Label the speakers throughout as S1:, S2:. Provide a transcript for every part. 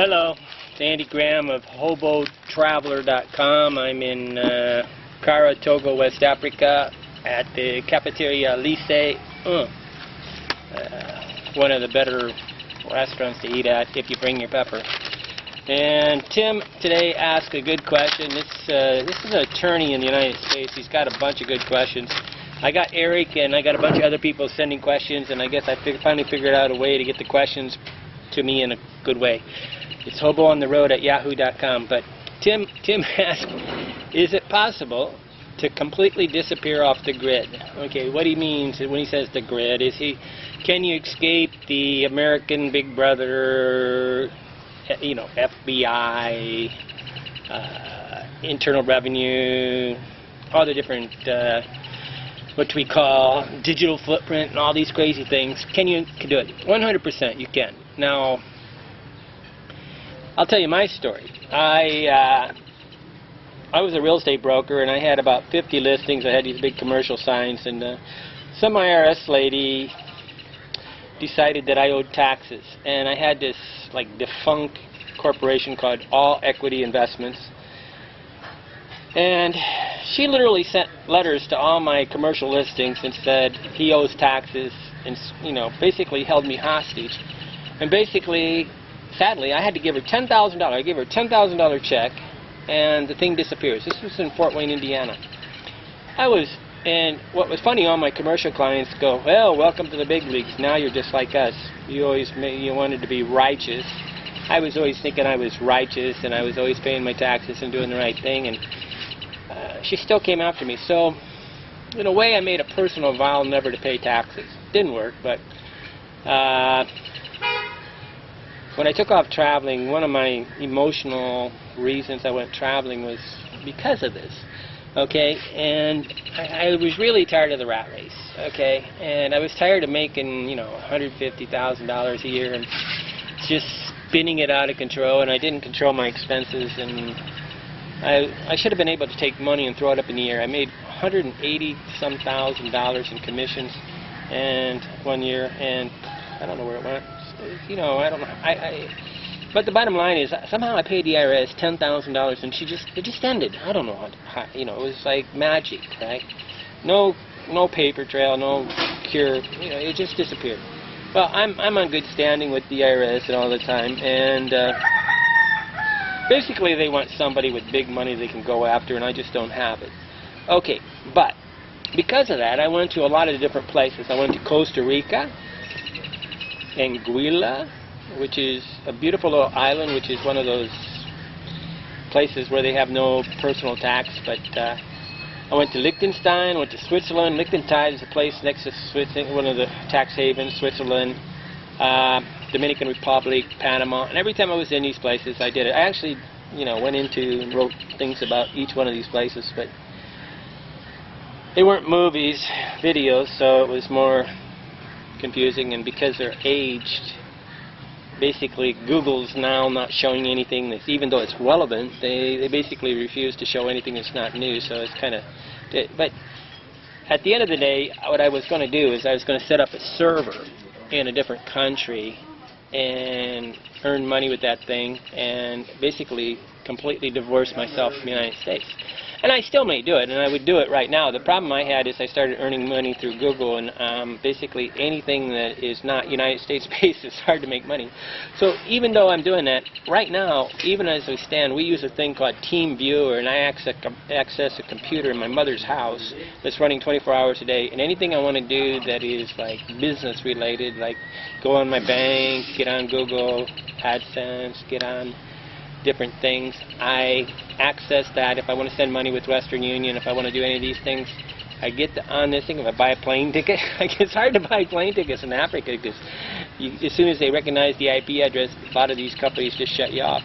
S1: Hello, it's Andy Graham of HoboTraveler.com. I'm in Kara, Togo, West Africa at the Cafeteria Lycée. One of the better restaurants to eat at if you bring your pepper. And Tim today asked a good question. This is an attorney in the United States. He's got a bunch of good questions. I got Eric and I got a bunch of other people sending questions, and I guess I finally figured out a way to get the questions to me in a good way. It's hoboontheroad@yahoo.com. But Tim asked, is it possible to completely disappear off the grid? Okay, what he means when he says the grid is can you escape the American Big Brother, FBI, Internal Revenue, all the different what we call digital footprint and all these crazy things. Can do it? 100% you can. Now, I'll tell you my story. I was a real estate broker, and I had about 50 listings. I had these big commercial signs, and some IRS lady decided that I owed taxes, and I had this defunct corporation called All Equity Investments, and she literally sent letters to all my commercial listings and said he owes taxes, and basically held me hostage. And basically, sadly, I had to give her $10,000. I gave her a $10,000 check, and the thing disappears. This was in Fort Wayne, Indiana. And what was funny, all my commercial clients go, well, welcome to the big leagues. Now you're just like us. You wanted to be righteous. I was always thinking I was righteous, and I was always paying my taxes and doing the right thing, and she still came after me. So, in a way, I made a personal vow never to pay taxes. Didn't work, but when I took off traveling, one of my emotional reasons I went traveling was because of this. Okay, and I was really tired of the rat race. Okay, and I was tired of making $150,000 a year and just spinning it out of control, and I didn't control my expenses, and I should have been able to take money and throw it up in the air. I made $180-some thousand in commissions and one year, and I don't know where it went. I don't know. But the bottom line is, somehow I paid the IRS $10,000, and it just ended. I don't know how. It was like magic, right? No paper trail, no cure. It just disappeared. Well, I'm on good standing with the IRS and all the time, and basically they want somebody with big money they can go after, and I just don't have it. Okay, but because of that, I went to a lot of different places. I went to Costa Rica, Anguilla, which is a beautiful little island, which is one of those places where they have no personal tax. But I went to Liechtenstein, went to Switzerland. Liechtenstein is a place next to Switzerland, one of the tax havens, Switzerland, Dominican Republic, Panama. And every time I was in these places, I did it. I actually, went into and wrote things about each one of these places, but they weren't movies, videos, so it was more confusing. And because they're aged, basically Google's now not showing anything that's, even though it's relevant, they basically refuse to show anything that's not new. So it's kind of, but at the end of the day, what I was going to do is I was going to set up a server in a different country and earn money with that thing, and basically completely divorce myself from the United States. And I still may do it, and I would do it right now. The problem I had is I started earning money through Google, and basically anything that is not United States based is hard to make money. So even though I'm doing that, right now, even as we stand, we use a thing called TeamViewer, and I access a computer in my mother's house that's running 24 hours a day, and anything I want to do that is business related, like go on my bank, get on Google AdSense, get on different things, I access that. If I want to send money with Western Union, if I want to do any of these things, I get on this thing. If I buy a plane ticket, it's hard to buy plane tickets in Africa because as soon as they recognize the IP address, a lot of these companies just shut you off.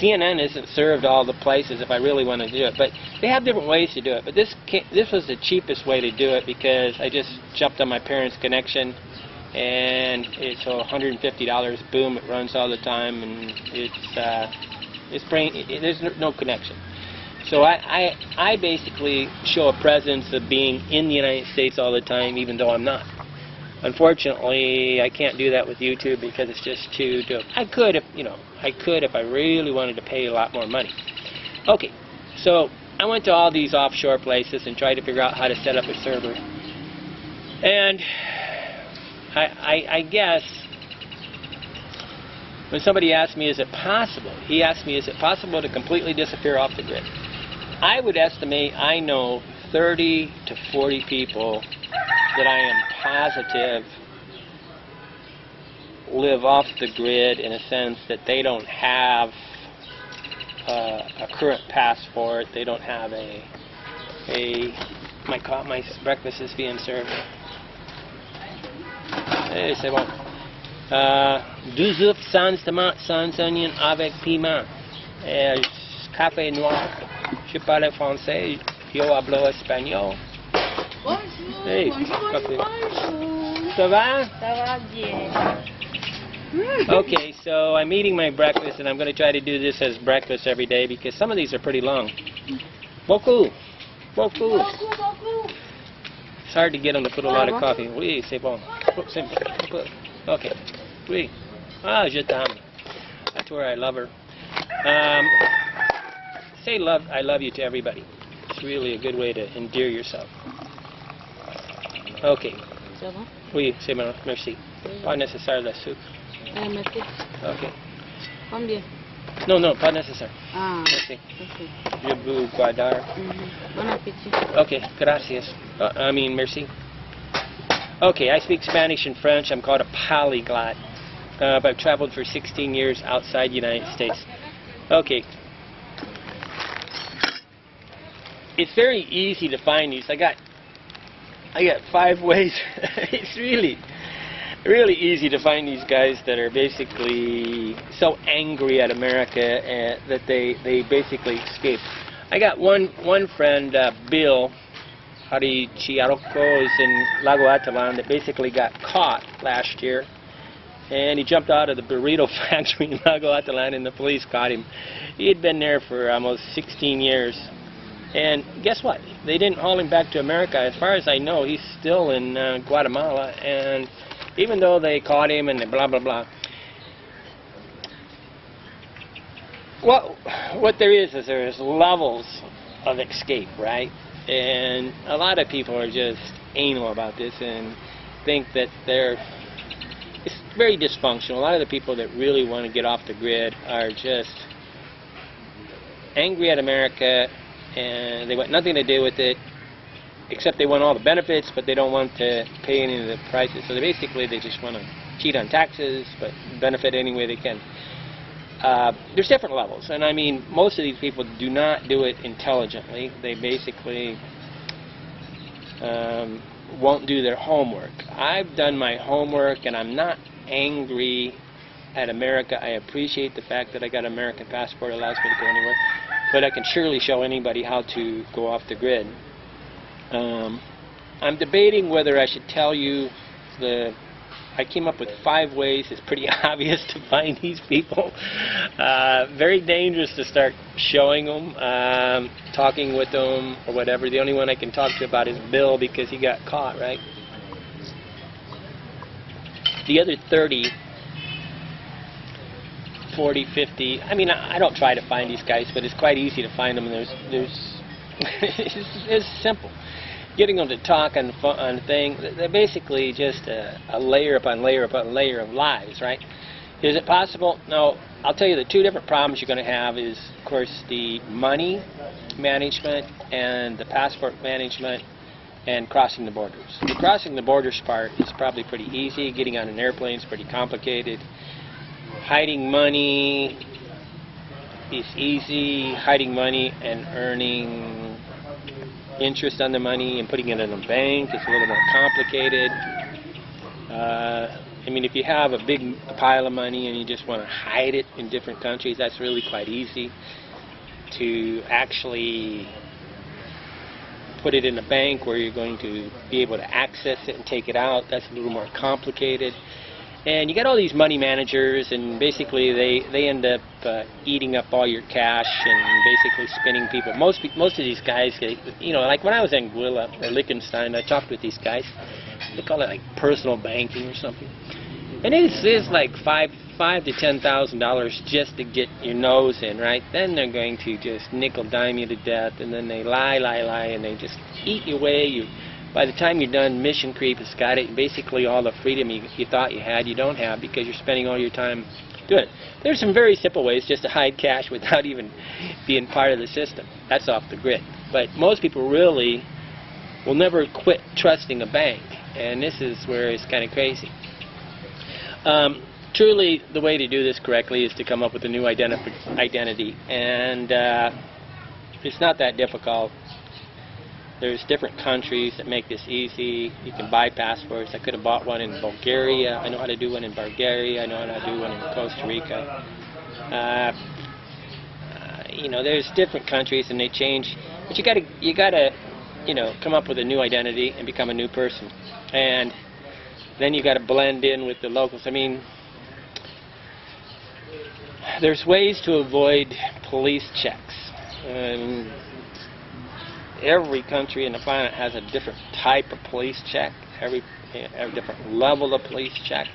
S1: CNN isn't served all the places if I really want to do it, but they have different ways to do it. But this was the cheapest way to do it because I just jumped on my parents' connection, and it's $150. Boom, it runs all the time, and there's no connection. So I basically show a presence of being in the United States all the time, even though I'm not. Unfortunately, I can't do that with YouTube because it's just too. I could if I really wanted to pay a lot more money. Okay, so I went to all these offshore places and tried to figure out how to set up a server. And I guess when somebody asked me, is it possible? He asked me, is it possible to completely disappear off the grid? I would estimate I know 30 to 40 people that I am positive live off the grid in a sense that they don't have a current passport, they don't have my breakfast is being served. Hey, c'est bon. 2 œufs sans tomate, sans oignon avec piment. Café noir. Je parle français, yo hablo espagnol.
S2: Bonjour,
S1: Hey,
S2: bonjour.
S1: Ça va?
S2: Ça va bien.
S1: Okay, so I'm eating my breakfast, and I'm going to try to do this as breakfast every day because some of these are pretty long. Beaucoup. Beaucoup. It's hard to get them to put a lot of coffee. Oui, c'est bon. C'est bon. Okay. Oui. Ah, je t'aime. That's where I love her. Say I love you to everybody. It's really a good way to endear yourself. Okay.
S2: Ça va?
S1: Oui, c'est bon. Merci. Pas nécessaire le sucre.
S2: Merci.
S1: Okay.
S2: Combien?
S1: Non, non, pas nécessaire.
S2: Ah,
S1: Merci.
S2: ok.
S1: Je vous guardar.
S2: Bon appétit.
S1: Okay, gracias. Merci. Okay, I speak Spanish and French. I'm called a polyglot. But I've traveled for 16 years outside the United States. Okay. It's very easy to find these. I got 5 ways. It's really easy to find these guys that are basically so angry at America that they basically escape. I got one friend, Bill Harichiaroko, is in Lago Atalan, that basically got caught last year, and he jumped out of the burrito factory in Lago Atalan, and the police caught him. He had been there for almost 16 years. And guess what? They didn't haul him back to America. As far as I know, he's still in Guatemala, and even though they caught him and blah blah blah. What there is there's levels of escape, right? And a lot of people are just anal about this and think that it's very dysfunctional. A lot of the people that really want to get off the grid are just angry at America, and they want nothing to do with it, except they want all the benefits, but they don't want to pay any of the prices. So they just want to cheat on taxes, but benefit any way they can. There's different levels, and I mean, most of these people do not do it intelligently. They basically won't do their homework. I've done my homework, and I'm not angry at America. I appreciate the fact that I got an American passport, allows me to go anywhere, but I can surely show anybody how to go off the grid. I'm debating whether I should tell you I came up with 5 ways. It's pretty obvious to find these people. Very dangerous to start showing them, talking with them, or whatever. The only one I can talk to about is Bill, because he got caught, right? The other 30, 40, 50, I mean, I don't try to find these guys, but it's quite easy to find them, and it's simple. Getting them to talk on the thing, they're basically just a layer upon layer upon layer of lies, right? Is it possible? No. I'll tell you the 2 different problems you're going to have is, of course, the money management and the passport management and crossing the borders. The crossing the borders part is probably pretty easy. Getting on an airplane is pretty complicated. Hiding money is easy. Hiding money and earning interest on the money and putting it in a bank is a little more complicated. I mean, if you have a big pile of money and you just want to hide it in different countries, that's really quite easy. To actually put it in a bank where you're going to be able to access it and take it out, that's a little more complicated. And you got all these money managers, and basically they end up eating up all your cash and basically spinning people. Most of these guys, like when I was in Anguilla or Liechtenstein, I talked with these guys, they call it like personal banking or something. And it's like $5,000 to $10,000 just to get your nose in, right? Then they're going to just nickel dime you to death, and then they lie, and they just eat your way. By the time you're done, mission creep has got it. Basically, all the freedom you thought you had, you don't have because you're spending all your time doing it. There's some very simple ways just to hide cash without even being part of the system. That's off the grid. But most people really will never quit trusting a bank, and this is where it's kind of crazy. Truly, the way to do this correctly is to come up with a new identity, and it's not that difficult. There's different countries that make this easy. You can buy passports. I could have bought one in Bulgaria. I know how to do one in Bulgaria. I know how to do one in Costa Rica. You know, there's different countries and they change, but you gotta, you know, come up with a new identity and become a new person, and then you gotta blend in with the locals. I mean, there's ways to avoid police checks. Every country in the planet has a different type of police check, every different level of police check.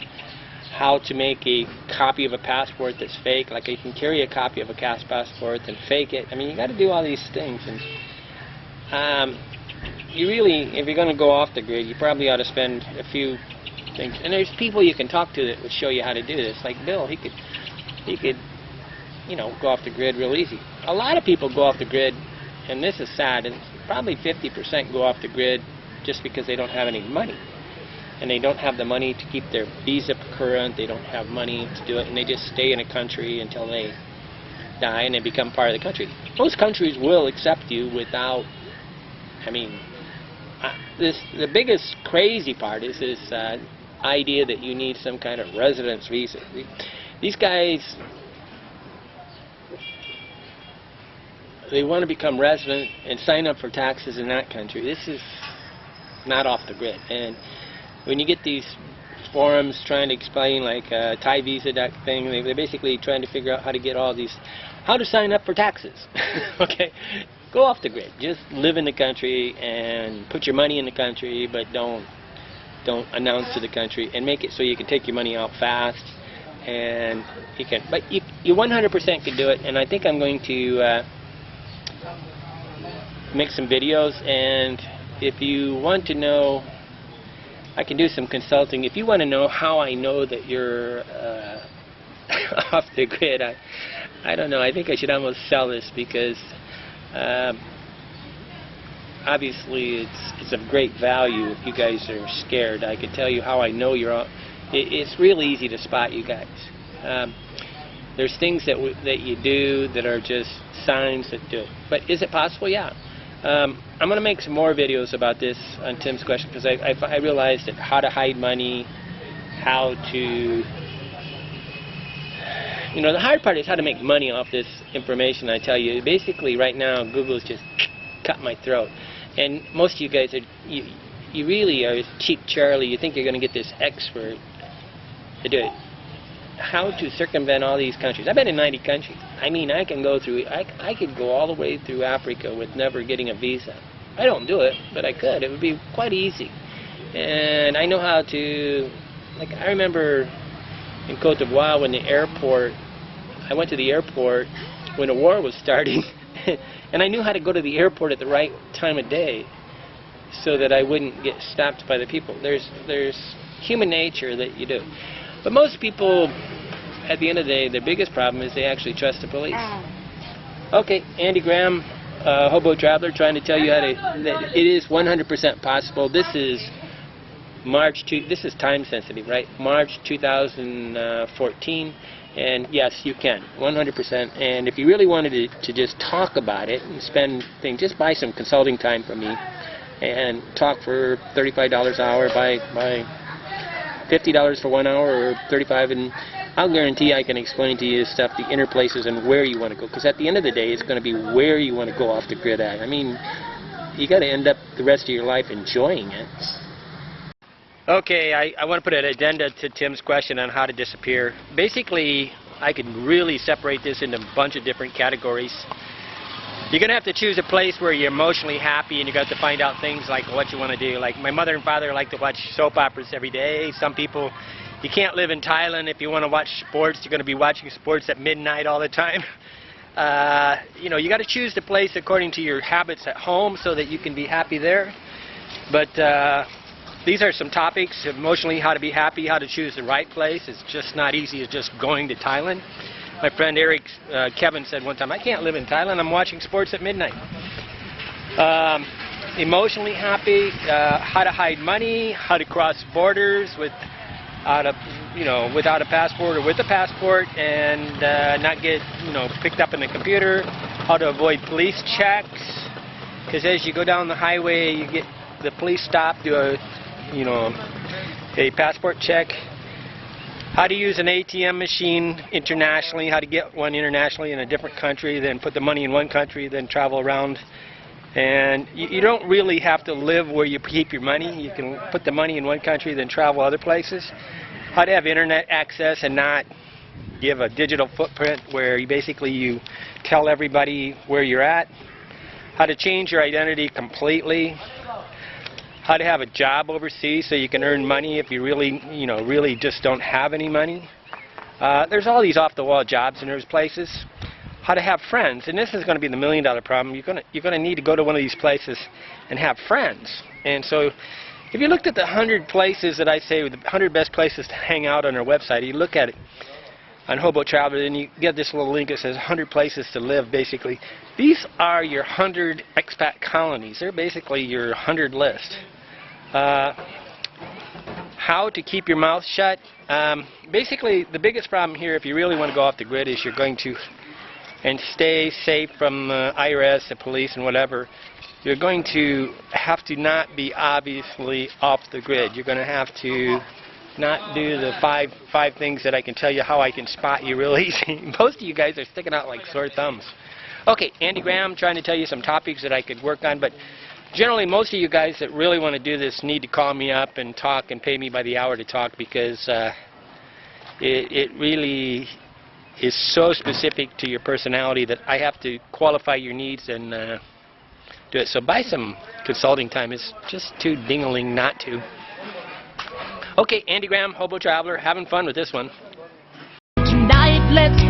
S1: How to make a copy of a passport that's fake, like you can carry a copy of a passport and fake it. I mean, you got to do all these things, and you really, if you're going to go off the grid, you probably ought to spend a few things. And there's people you can talk to that would show you how to do this, like Bill. He could, you know, go off the grid real easy. A lot of people go off the grid, and this is sad, and probably 50% go off the grid just because they don't have any money. And they don't have the money to keep their visa current, they don't have money to do it, and they just stay in a country until they die and they become part of the country. Most countries will accept you without, I mean, the biggest crazy part is this idea that you need some kind of residence visa. These guys, they want to become resident and sign up for taxes in that country. This is not off the grid. And when you get these forums trying to explain, like Thai visa, that thing, they're basically trying to figure out how to get all these, how to sign up for taxes. Okay, go off the grid. Just live in the country and put your money in the country, but don't announce to the country, and make it so you can take your money out fast. And you can, but you 100% can do it. And I think I'm going to make some videos, and if you want to know, I can do some consulting. If you want to know how I know that you're off the grid, I don't know, I think I should almost sell this, because obviously it's of great value if you guys are scared. I can tell you how I know you're off. It's really easy to spot you guys. There's things that you do that are just signs that do it. But is it possible? Yeah. I'm going to make some more videos about this on Tim's question, because I realized that how to hide money, how to, you know, the hard part is how to make money off this information I tell you. Basically, right now, Google's just cut my throat. And most of you guys are, you really are cheap Charlie. You think you're going to get this expert to do it. How to circumvent all these countries. I've been in 90 countries. I mean, I can go through, I could go all the way through Africa with never getting a visa. I don't do it, but I could. It would be quite easy. And I know how to, like, I remember in Cote d'Ivoire when the airport, I went to the airport when the war was starting, and I knew how to go to the airport at the right time of day so that I wouldn't get stopped by the people. There's human nature that you do. But most people, at the end of the day, their biggest problem is they actually trust the police. Okay, Andy Graham, Hobo Traveler, trying to tell you how to, that it is 100% possible. This is this is time sensitive, right? March 2014, and yes, you can, 100%. And if you really wanted to just talk about it and spend things, just buy some consulting time from me and talk for $35 an hour, by $50 for 1 hour, or $35, and I'll guarantee I can explain to you stuff, the inner places, and where you want to go. Because at the end of the day, it's going to be where you want to go off the grid at. I mean, you got to end up the rest of your life enjoying it. Okay, I want to put an addenda to Tim's question on how to disappear. Basically, I can really separate this into a bunch of different categories. You're going to have to choose a place where you're emotionally happy, and you're going to have to find out things like what you want to do. Like my mother and father like to watch soap operas every day. Some people, you can't live in Thailand if you want to watch sports. You're going to be watching sports at midnight all the time. You know, you got to choose the place according to your habits at home so that you can be happy there. But these are some topics, emotionally, how to be happy, how to choose the right place. It's just not easy as just going to Thailand. My friend Eric, Kevin said one time, I can't live in Thailand, I'm watching sports at midnight. Emotionally happy, how to hide money, how to cross borders without a passport or with a passport and not get, picked up in the computer, how to avoid police checks, because as you go down the highway, you get the police stop, do a passport check. How to use an ATM machine internationally, how to get one internationally in a different country, then put the money in one country, then travel around. And you don't really have to live where you keep your money. You can put the money in one country, then travel other places. How to have internet access and not give a digital footprint where you tell everybody where you're at. How to change your identity completely. How to have a job overseas so you can earn money if you really just don't have any money. There's all these off-the-wall jobs in those places. How to have friends, and this is going to be the million-dollar problem. You're going to need to go to one of these places and have friends. And so, if you looked at the 100 places that I say, the 100 best places to hang out on our website, you look at it on Hobo Traveler, and you get this little link that says 100 places to live. Basically, these are your 100 expat colonies. They're basically your 100 list. How to keep your mouth shut. Basically, the biggest problem here, if you really want to go off the grid, is you're going to, and stay safe from the IRS, the police, and whatever, you're going to have to not be obviously off the grid. You're going to have to not do the five things that I can tell you how I can spot you real easy. Most of you guys are sticking out like sore thumbs. Okay, Andy Graham trying to tell you some topics that I could work on, but generally, most of you guys that really want to do this need to call me up and talk and pay me by the hour to talk, because it really is so specific to your personality that I have to qualify your needs and do it. So buy some consulting time. It's just too ding-a-ling not to. Okay, Andy Graham, Hobo Traveler, having fun with this one.
S3: Tonight, let's